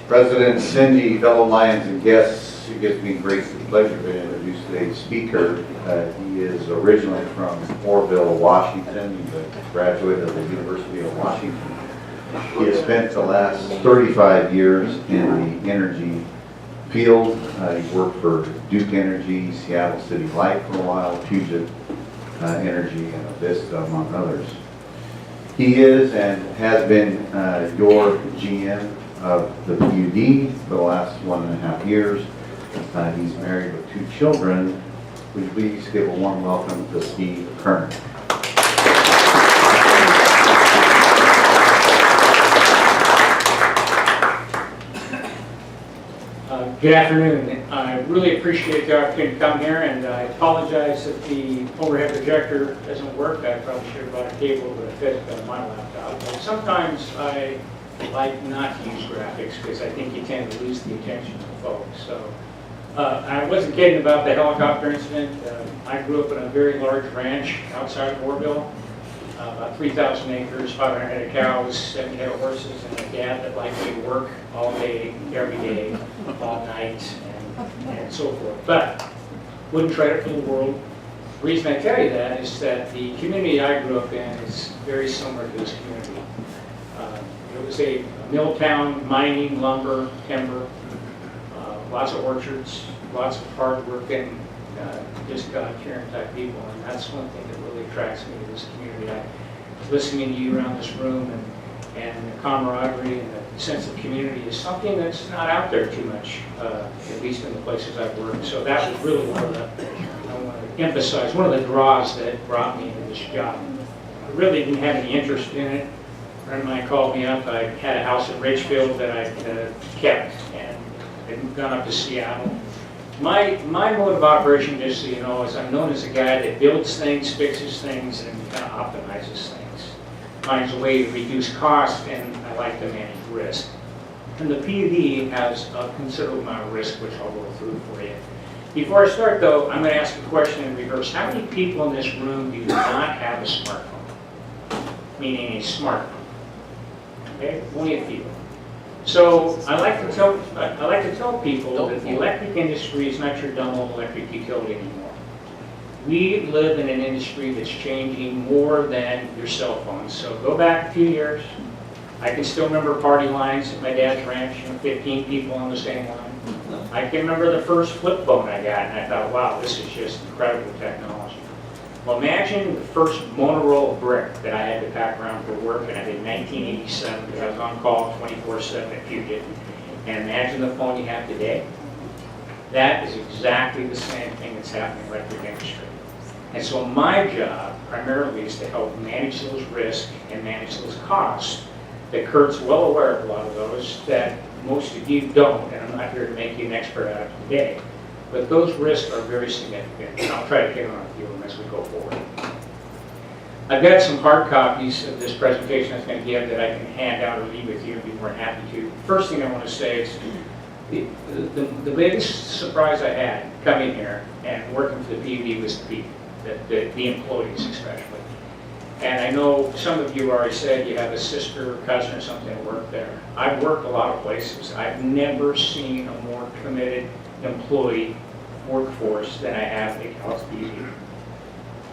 President Cindy, fellow Lions and guests, it gives me great pleasure to introduce today's speaker. He is originally from Orville, Washington. He's a graduate of the University of Washington. He has spent the last 35 years in the energy field. He worked for Duke Energy, Seattle City Light for a while, Puget Energy, and Avista, among others. He is and has been your GM of the PUD for the last 1.5 years. He's married with 2 children. Would you please give a warm welcome to Steve Kern. Good afternoon. I really appreciate the opportunity to come here, and I apologize if the overhead projector doesn't work. I probably should have brought a cable that fit on my laptop. But sometimes I like not to use graphics because I think you tend to lose the attention of folks. So I wasn't kidding about the helicopter incident. I grew up in a very large ranch outside of Orville, about 3,000 acres, 500 head of cows, 7 head of horses, and a dad that liked me to work all day, every day, all night, and so forth. But wouldn't trade it for the world. The reason I tell you that is that the community I grew up in is very similar to this community. It was a mill town, mining, lumber, timber, lots of orchards, lots of hard-working, just God-fearing type people, and that's one thing that really attracts me to this community. Listening to you around this room and the camaraderie and the sense of community is something that's not out there too much, at least in the places I've worked. So that was really one of the, I want to emphasize, one of the draws that brought me into this job. I really didn't have any interest in it. A friend of mine called me up. I had a house in Ridgefield that I kept and had gone up to Seattle. My mode of operation, just so you know, is I'm known as a guy that builds things, fixes things, and kind of optimizes things. Finds a way to reduce cost, and I like to manage risk. And the PUD has a considerable amount of risk, which I'll go through for you. Before I start, though, I'm going to ask a question in reverse. How many people in this room do not have a smartphone? Meaning a smartphone. Okay, only a few. So I like to tell people that the electric industry is not your dumb old electric utility anymore. We live in an industry that's changing more than your cell phones. So go back a few years. I can still remember party lines at my dad's ranch, 15 people on the same line. I can remember the first flip phone I got, and I thought, wow, this is just incredible technology. Well, imagine the first Motorola brick that I had to pack around for work, and I did 1987 because I was on call 24/7 at Puget. And imagine the phone you have today. That is exactly the same thing that's happening in the electric industry. And so my job primarily is to help manage those risks and manage those costs that Kurt's well aware of a lot of those that most of you don't, and I'm not here to make you an expert out of today. But those risks are very significant, and I'll try to hit on a few of them as we go forward. I've got some hard copies of this presentation I was going to give that I can hand out or leave with you and be more than happy to. First thing I want to say is the biggest surprise I had coming here and working for the PUD was the people, the employees especially. And I know some of you already said you have a sister or cousin or something that work there. I've worked a lot of places. I've never seen a more committed employee workforce than I have at Cowlitz PUD.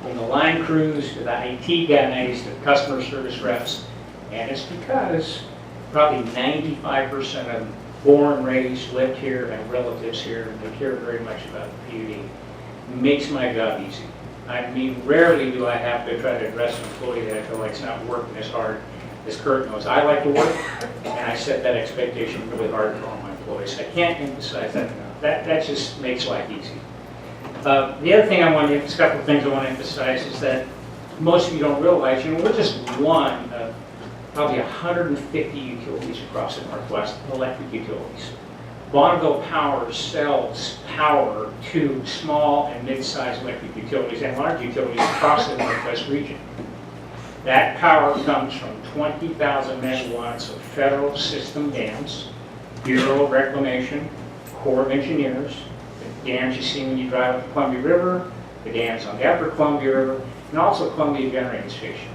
From the line crews to the IT guys to the customer service reps, and it's because probably 95% of them born, raised, lived here, and relatives here, and they care very much about the PUD. It makes my job easy. I mean, rarely do I have to try to address an employee that I feel like it's not working as hard as Kurt knows. I like to work, and I set that expectation really hard for all my employees. I can't emphasize that enough. That just makes life easy. The other thing I want to, a couple of things I want to emphasize is that most of you don't realize, we're just one of probably 150 utilities across the Northwest, electric utilities. Bonneville Power sells power to small and mid-sized electric utilities and large utilities across the Northwest region. That power comes from 20,000 megawatts of federal system dams, Bureau of Reclamation, Corps of Engineers, the dams you see when you drive up the Columbia River, the dams on the upper Columbia River, and also Columbia Generating Station.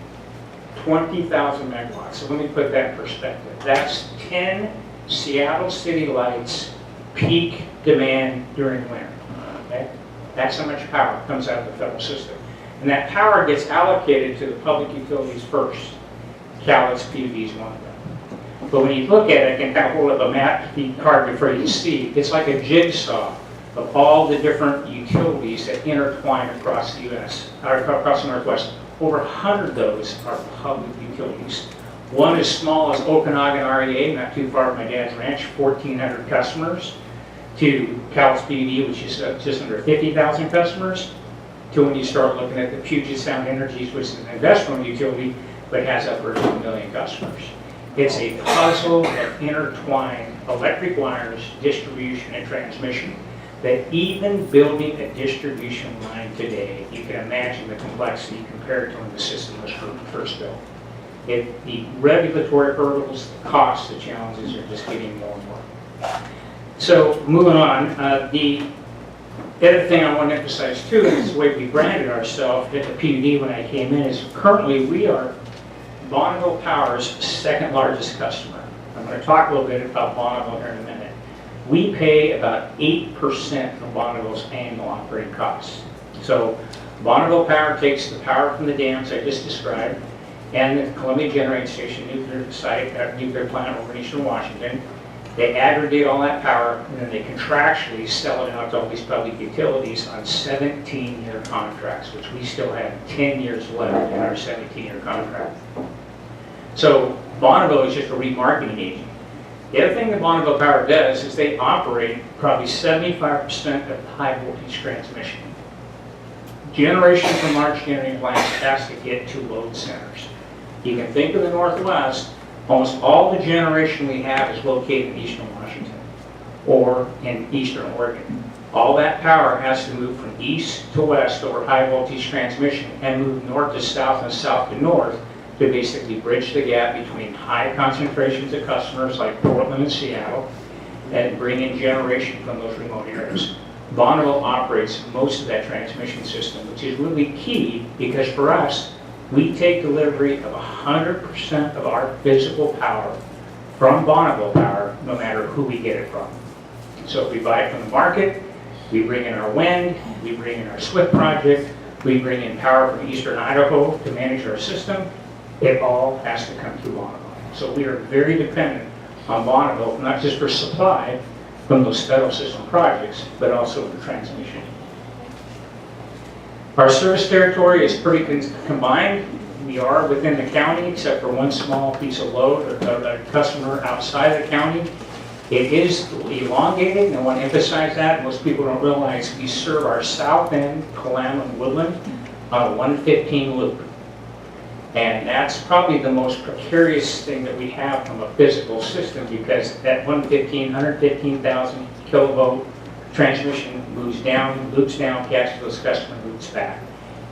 20,000 megawatts. So let me put that in perspective. That's 10 Seattle City Lights peak demand during winter. Okay? That's how much power comes out of the federal system. And that power gets allocated to the public utilities first. Cowlitz PUD is one of them. But when you look at it, I can kind of hold up a map, be hard for you to see. It's like a jigsaw of all the different utilities that intertwine across the U.S., or across the Northwest. Over 100 of those are public utilities. One as small as Okanagan REA, not too far from my dad's ranch, 1,400 customers, to Cowlitz PUD, which is just under 50,000 customers, to when you start looking at the Puget Sound Energies, which is an investment utility, but has upwards of 1 million customers. It's a puzzle of intertwined electric wires, distribution, and transmission that even building a distribution line today, you can imagine the complexity compared to when the system was first built. The regulatory hurdles, the costs, the challenges are just getting more and more. So moving on, the other thing I want to emphasize too is the way we branded ourselves at the PUD when I came in is currently we are Bonneville Power's second largest customer. I'm going to talk a little bit about Bonneville here in a minute. We pay about 8% of Bonneville's annual operating costs. So Bonneville Power takes the power from the dams I just described and the Columbia Generating Station nuclear plant over in Eastern Washington. They aggregate all that power and then they contractually sell it out to all these public utilities on 17-year contracts, which we still have 10 years left in our 17-year contract. So Bonneville is just a remarketing agent. The other thing that Longview Power does is they operate probably 75% of high voltage transmission. Generation from large generating plants has to get to load centers. You can think of the Northwest, almost all the generation we have is located in eastern Washington or in eastern Oregon. All that power has to move from east to west over high voltage transmission and move north to south and south to north to basically bridge the gap between high concentrations of customers like Portland and Seattle and bring in generation from those remote areas. Bonneville operates most of that transmission system, which is really key because for us, we take delivery of 100% of our physical power from Bonneville Power, no matter who we get it from. So if we buy it from the market, we bring in our wind, we bring in our SWIFT project, we bring in power from eastern Idaho to manage our system. It all has to come through Bonneville. So we are very dependent on Bonneville, not just for supply from those federal system projects, but also for transmission. Our service territory is pretty combined. We are within the county, except for one small piece of load, a customer outside the county. It is elongated, and I want to emphasize that. Most people don't realize we serve our south end, Colam and Woodland, on a 115 loop. And that's probably the most precarious thing that we have from a physical system because that 115,000 kilovolt transmission moves down, loops down, catches those customer loops back.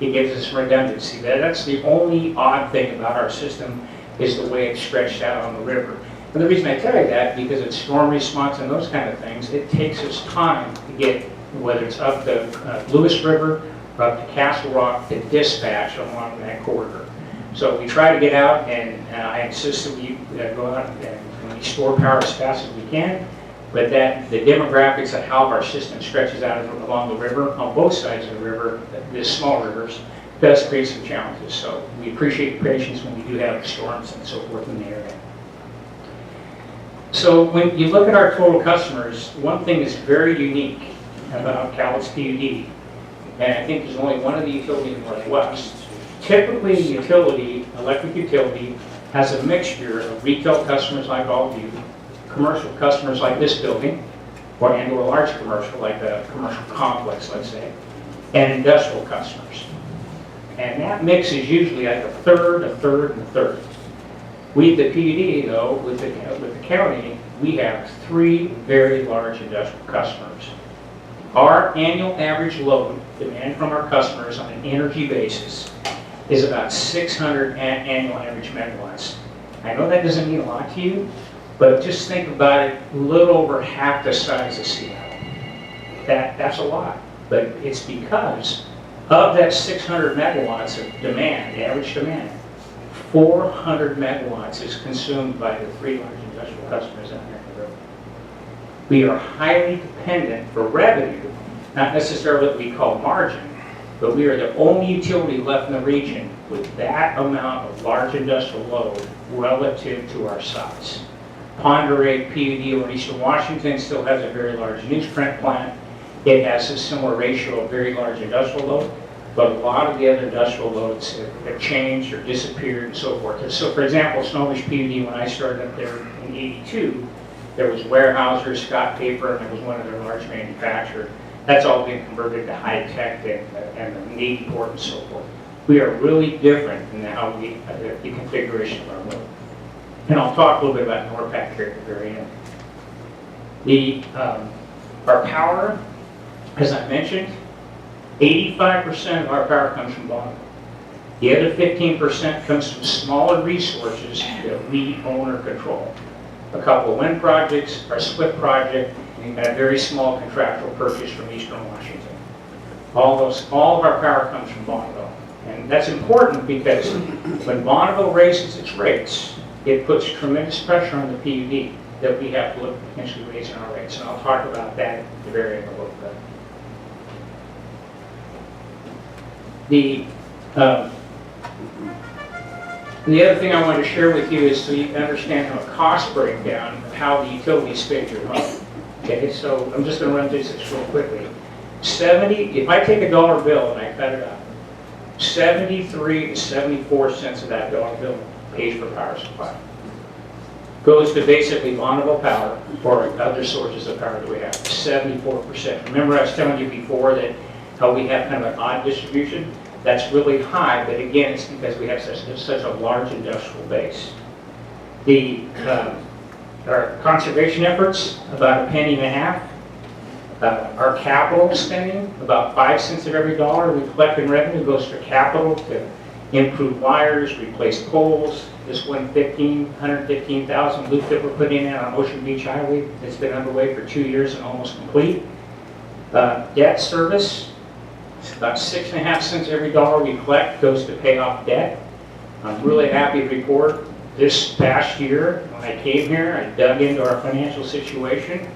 It gives us redundancy. That's the only odd thing about our system is the way it's stretched out on the river. And the reason I tell you that, because it's storm response and those kind of things, it takes us time to get, whether it's up the Lewis River or up to Castle Rock, to dispatch along that corridor. So we try to get out, and I insist that we go out and we store power as fast as we can, but that the demographics of how our system stretches out along the river, on both sides of the river, the small rivers, does create some challenges. So we appreciate the patience when we do have storms and so forth in the area. So when you look at our total customers, one thing is very unique about Cowlitz PUD, and I think there's only one of the utilities in the Northwest. Typically, a utility, electric utility, has a mixture of retail customers like all of you, commercial customers like this building, or a large commercial like a commercial complex, let's say, and industrial customers. And that mix is usually like a third, a third, and a third. We, the PUD, though, with the county, we have 3 very large industrial customers. Our annual average load demand from our customers on an energy basis is about 600 annual average megawatts. I know that doesn't mean a lot to you, but just think about it, a little over half the size of Seattle. That's a lot, but it's because of that 600 megawatts of demand, the average demand, 400 megawatts is consumed by the 3 large industrial customers out here in the river. We are highly dependent for revenue, not necessarily what we call margin, but we are the only utility left in the region with that amount of large industrial load relative to our size. Ponderay PUD over in Eastern Washington still has a very large newsprint plant. It has a similar ratio of very large industrial load, but a lot of the other industrial loads have changed or disappeared and so forth. So for example, Snowish PUD, when I started up there in '82, there was Weyerhaeuser, Scott Paper, and it was one of their large manufacturers. That's all been converted to high tech and the Navy port and so forth. We are really different in how we, the configuration of our load. And I'll talk a little bit about NORPAC here at the very end. Our power, as I mentioned, 85% of our power comes from Bonneville. The other 15% comes from smaller resources that we own or control. A couple of wind projects, our SWIP project, and a very small contractual purchase from Eastern Washington. All of our power comes from Bonneville. And that's important because when Bonneville raises its rates, it puts tremendous pressure on the PUD that we have to look at potentially raising our rates. And I'll talk about that at the very end a little bit. The other thing I wanted to share with you is so you can understand a cost breakdown of how the utilities spend your money. Okay, so I'm just going to run through this real quickly. If I take a dollar bill and I cut it up, 73 to 74 cents of that dollar bill pays for power supply. Goes to basically Bonneville Power or other sources of power that we have, 74%. Remember I was telling you before that how we have kind of an odd distribution? That's really high, but again, it's because we have such a large industrial base. Our conservation efforts, about $0.015. Our capital spending, about 5 cents of every dollar we collect in revenue goes for capital to improve wires, replace poles. This 115,000 loop that we're putting in on Ocean Beach Highway, it's been underway for 2 years and almost complete. Debt service, about 6.5 cents every dollar we collect goes to pay off debt. I'm really happy to report this past year, when I came here, I dug into our financial situation,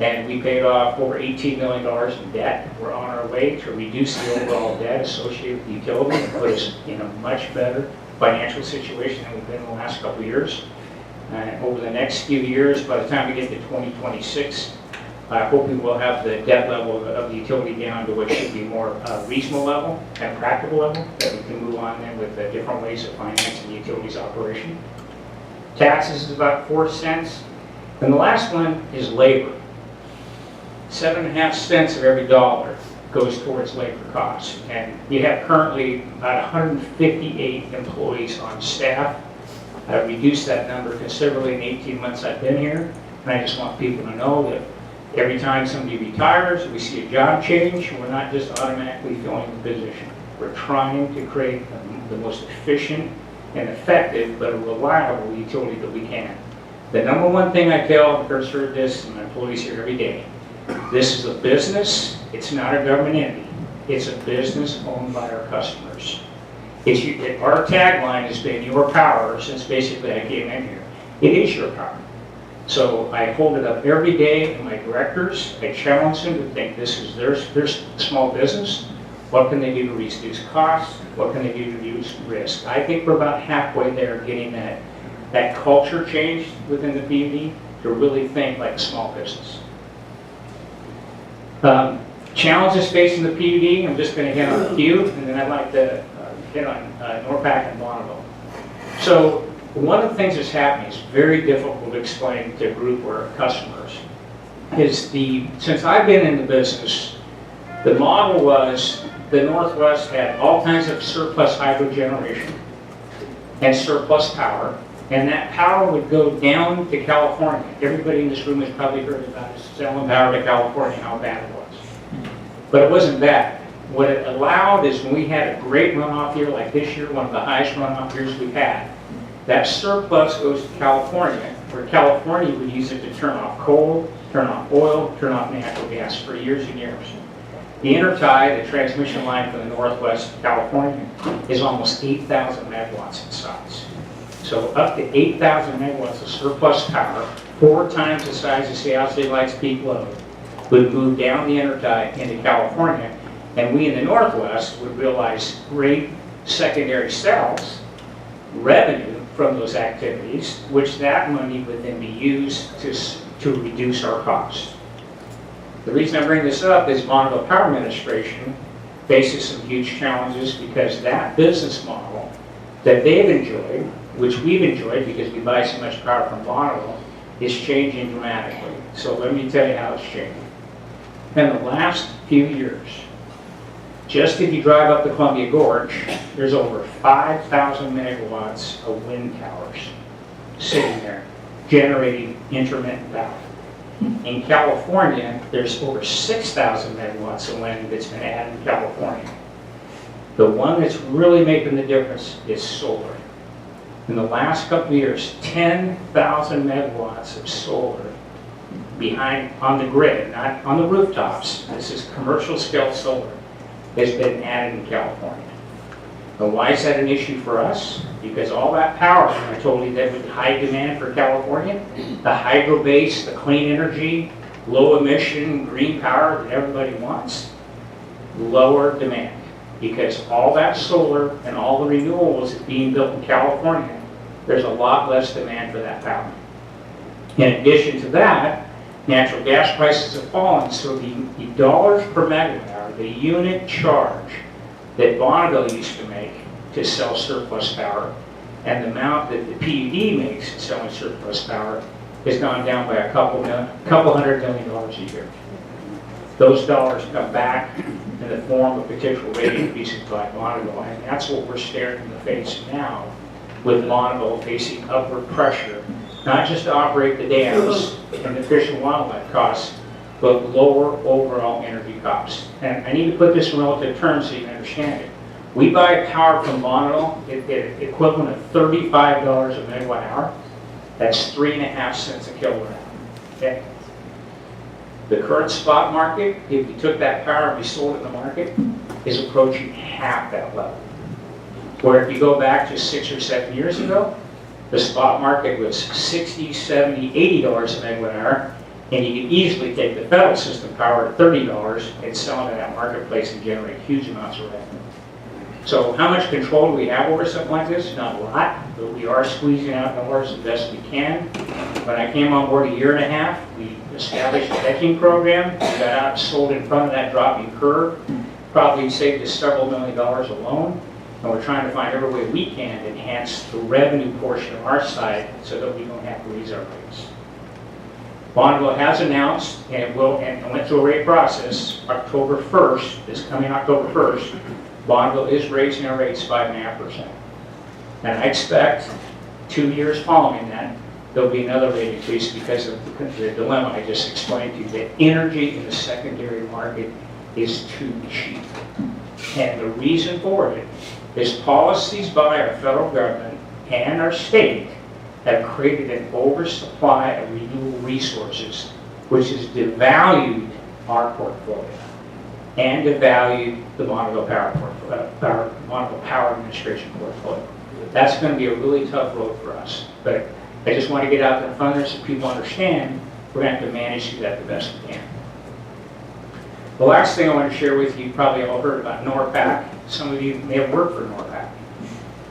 and we paid off over $18 million in debt. We're on our way to reduce the overall debt associated with the utility and put us in a much better financial situation than we've been in the last couple of years. Over the next few years, by the time we get to 2026, I hope we will have the debt level of the utility down to what should be more reasonable level and practical level, that we can move on then with different ways of financing the utility's operation. Taxes is about 4 cents. And the last one is labor. 7.5 cents of every dollar goes towards labor costs. And we have currently about 158 employees on staff. I've reduced that number considerably in 18 months I've been here. And I just want people to know that every time somebody retires, we see a job change, we're not just automatically filling the position. We're trying to create the most efficient and effective but a reliable utility that we can. The number one thing I tell, I've heard this, and my employees here every day, this is a business, it's not a government entity. It's a business owned by our customers. Our tagline has been your power since basically I came in here. It is your power. So I hold it up every day, and my directors, I challenge them to think this is their small business. What can they do to reduce costs? What can they do to reduce risk? I think we're about halfway there getting that culture changed within the PUD to really think like a small business. Challenges facing the PUD, I'm just going to hit on a few, and then I'd like to hit on NORPAC and Bonneville. So one of the things that's happening is very difficult to explain to a group or customers is since I've been in the business, the model was the Northwest had all kinds of surplus hydro generation and surplus power, and that power would go down to California. Everybody in this room has probably heard about it, selling power to California, how bad it was. But it wasn't bad. What it allowed is when we had a great runoff year like this year, one of the highest runoff years we've had, that surplus goes to California, where California would use it to turn off coal, turn off oil, turn off natural gas for years and years. The intertie, the transmission line from the Northwest California, is almost 8,000 megawatts in size. So up to 8,000 megawatts of surplus power, 4 times the size of Seattle City Light's peak load, would move down the intertie into California, and we in the Northwest would realize great secondary sales revenue from those activities, which that money would then be used to reduce our costs. The reason I bring this up is Bonneville Power Administration faces some huge challenges because that business model that they've enjoyed, which we've enjoyed because we buy so much power from Bonneville, is changing dramatically. So let me tell you how it's changing. In the last few years, just if you drive up the Columbia Gorge, there's over 5,000 megawatts of wind towers sitting there generating intermittent power. In California, there's over 6,000 megawatts of wind that's been added in California. The one that's really making the difference is solar. In the last couple of years, 10,000 megawatts of solar behind on the grid, not on the rooftops. This is commercial scale solar, has been added in California. And why is that an issue for us? Because all that power, I told you that with high demand for California, the hydro base, the clean energy, low emission, green power that everybody wants, lower demand. Because all that solar and all the renewables that's being built in California, there's a lot less demand for that power. In addition to that, natural gas prices have fallen, so the dollars per megawatt hour, the unit charge that Bonneville used to make to sell surplus power, and the amount that the PUD makes selling surplus power has gone down by a couple $100 million a year. Those dollars come back in the form of potential rate increases by Bonneville, and that's what we're staring in the face now, with Bonneville facing upward pressure, not just to operate the dams and the fish and wildlife costs, but lower overall energy costs. And I need to put this in relative terms so you can understand it. We buy power from Bonneville at equivalent of $35 a megawatt hour. That's 3.5 cents a kilowatt hour. Okay? The current spot market, if we took that power and we sold it in the market, is approaching half that level. Where if you go back just 6 or 7 years ago, the spot market was $60, $70, $80 a megawatt hour, and you could easily take the federal system power at $30 and sell it in that marketplace and generate huge amounts of revenue. So how much control do we have over something like this? Not a lot, but we are squeezing out dollars the best we can. When I came on board a year and a half, we established a hedging program. We got out and sold in front of that dropping curve. Probably saved us several $1 million alone. And we're trying to find every way we can to enhance the revenue portion of our side so that we don't have to raise our rates. Bonneville has announced, and it went through a rate process, October 1st, this coming October 1st, Bonneville is raising our rates 5.5%. And I expect 2 years following that, there'll be another rate increase because of the dilemma I just explained to you, that energy in the secondary market is too cheap. And the reason for it is policies by our federal government and our state have created an oversupply of renewable resources, which has devalued our portfolio and devalued the Bonneville Power Administration portfolio. That's going to be a really tough road for us. But I just want to get out there in front of this so people understand we're going to have to manage through that the best we can. The last thing I want to share with you, probably all heard about NORPAC. Some of you may have worked for NORPAC.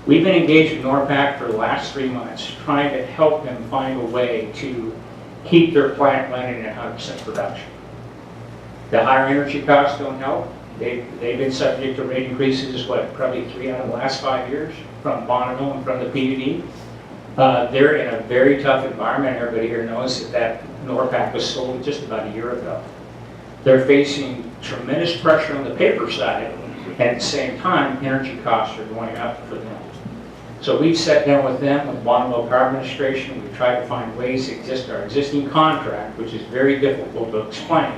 We've been engaged with NORPAC for the last 3 months, trying to help them find a way to keep their plant running at 100% production. The higher energy costs don't help. They've been subject to rate increases, probably 3 out of the last 5 years from Bonneville and from the PUD. They're in a very tough environment. Everybody here knows that NORPAC was sold just about a year ago. They're facing tremendous pressure on the paper side, and at the same time, energy costs are going up for them. So we've sat down with them, with Longview Power Administration. We've tried to find ways to exist our existing contract, which is very difficult to explain.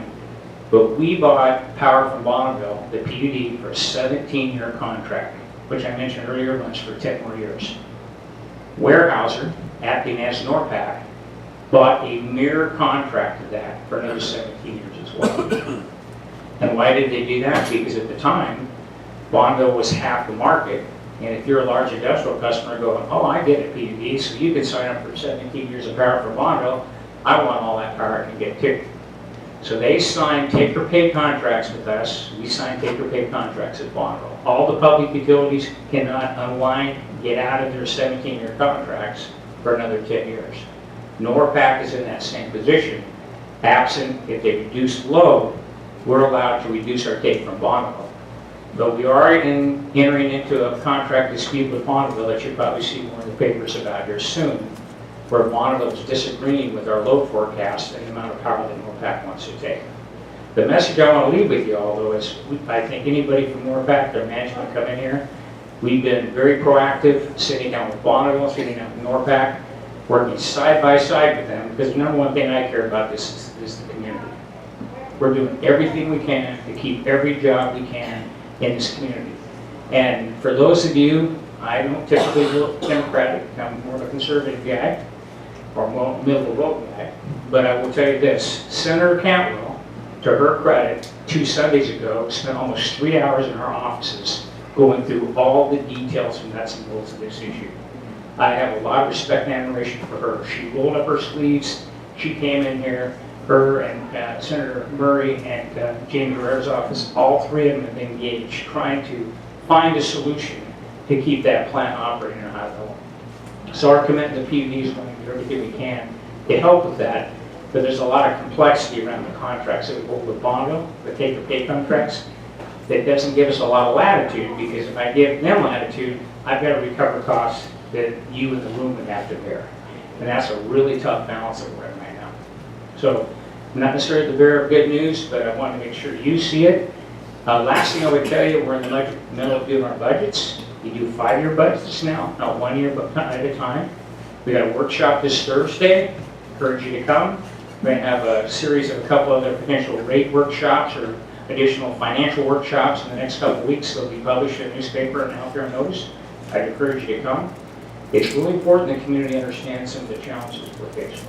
But we bought power from Bonneville, the PUD, for a 17-year contract, which I mentioned earlier, runs for 10 more years. Weyerhaeuser, acting as NORPAC, bought a mirror contract of that for another 17 years as well. And why did they do that? Because at the time, Bonneville was half the market, And if you're a large industrial customer going, oh, I get a PUD, so you can sign up for 17 years of power for Bonneville, I want all that power I can get too. So they sign take-or-pay contracts with us. We sign take-or-pay contracts at Bonneville. All the public utilities cannot unwind, get out of their 17-year contracts for another 10 years. NORPAC is in that same position. Absent, if they reduce load, we're allowed to reduce our take from Bonneville. But we are entering into a contract dispute with Bonneville that you'll probably see more in the papers about here soon, where Bonneville is disagreeing with our load forecast and the amount of power that NORPAC wants to take. The message I want to leave with you all, though, is I think anybody from NORPAC, their management come in here, we've been very proactive, sitting down with Bonneville, sitting down with NORPAC, working side by side with them, because the number one thing I care about is the community. We're doing everything we can to keep every job we can in this community. And for those of you, I don't typically vote Democratic, I'm more of a conservative guy, or middle vote guy, but I will tell you this, Senator Cantwell, to her credit, 2 Sundays ago, spent almost 3 hours in her offices going through all the details and nuts and bolts of this issue. I have a lot of respect and admiration for her. She rolled up her sleeves, she came in here, her and Senator Murray and Jamie Guerrero's office, all three of them have been engaged trying to find a solution to keep that plant operating at a high level. So our commitment to PUD is going to do everything we can to help with that, but there's a lot of complexity around the contracts that we hold with Bonneville, the take-or-pay contracts, that doesn't give us a lot of latitude, because if I give them latitude, I've got to recover costs that you in the room would have to bear. And that's a really tough balance that we're in right now. So I'm not necessarily the bearer of good news, but I want to make sure you see it. Last thing I would tell you, we're in the middle of doing our budgets. We do 5-year budgets now, not 1 year at a time. We got a workshop this Thursday. Encourage you to come. We're going to have a series of a couple other potential rate workshops or additional financial workshops in the next couple of weeks. They'll be published in a newspaper and out there on notice. I'd encourage you to come. It's really important the community understands some of the challenges we're facing.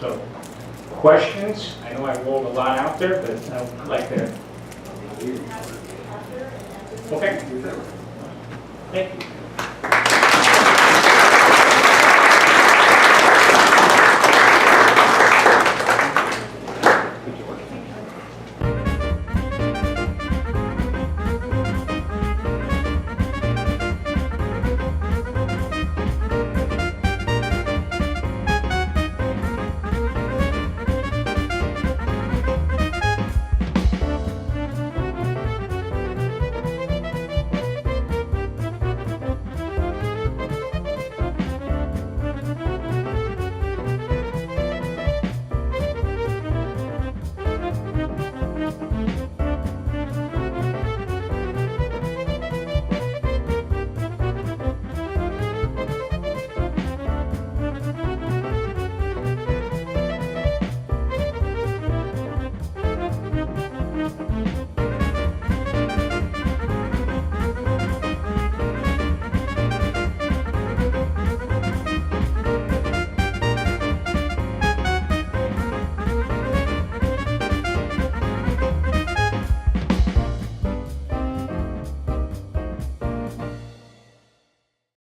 So, questions? I know I rolled a lot out there, but I'd like to. Okay. Thank you.